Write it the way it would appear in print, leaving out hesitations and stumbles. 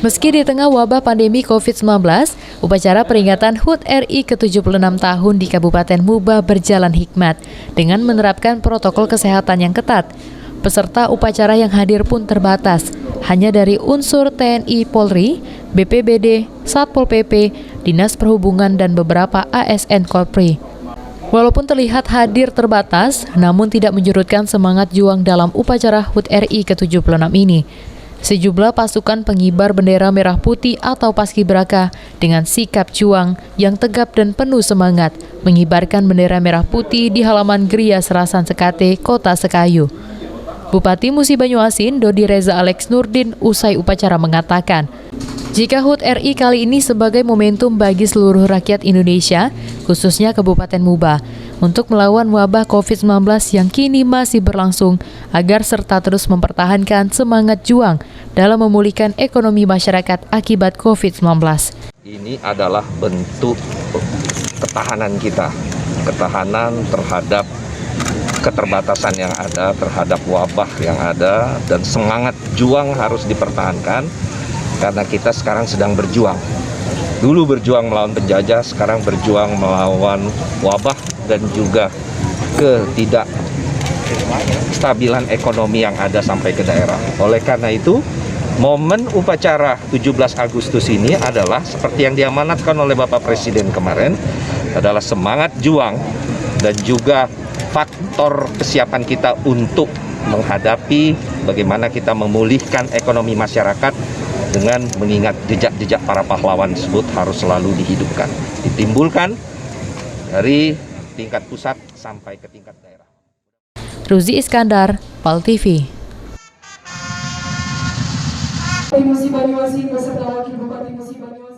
Meski di tengah wabah pandemi COVID-19, upacara peringatan HUT RI ke-76 tahun di Kabupaten Muba berjalan hikmat dengan menerapkan protokol kesehatan yang ketat. Peserta upacara yang hadir pun terbatas, hanya dari unsur TNI Polri, BPBD, Satpol PP, Dinas Perhubungan, dan beberapa ASN Korpri. Walaupun terlihat hadir terbatas, namun tidak menyurutkan semangat juang dalam upacara HUT RI ke-76 ini. Sejumlah pasukan pengibar bendera merah putih atau Paskibraka dengan sikap juang yang tegap dan penuh semangat mengibarkan bendera merah putih di halaman Geria Serasan Sekate, Kota Sekayu. Bupati Musi Banyuasin, Dodi Reza Alex Nurdin, usai upacara mengatakan, jika HUT RI kali ini sebagai momentum bagi seluruh rakyat Indonesia, khususnya Kabupaten Muba, untuk melawan wabah COVID-19 yang kini masih berlangsung, agar serta terus mempertahankan semangat juang dalam memulihkan ekonomi masyarakat akibat COVID-19. Ini adalah bentuk ketahanan kita, ketahanan terhadap keterbatasan yang ada, terhadap wabah yang ada, dan semangat juang harus dipertahankan karena kita sekarang sedang berjuang. Dulu berjuang melawan penjajah, sekarang berjuang melawan wabah dan juga ketidakstabilan ekonomi yang ada sampai ke daerah. Oleh karena itu, momen upacara 17 Agustus ini adalah seperti yang diamanatkan oleh Bapak Presiden kemarin, adalah semangat juang dan juga faktor kesiapan kita untuk menghadapi bagaimana kita memulihkan ekonomi masyarakat dengan mengingat jejak-jejak para pahlawan tersebut harus selalu dihidupkan, ditimbulkan dari tingkat pusat sampai ke tingkat daerah. Ruzi Iskandar, PAL TV. Musi Banyuasin beserta Wakil Bupati Musi Banyuasin.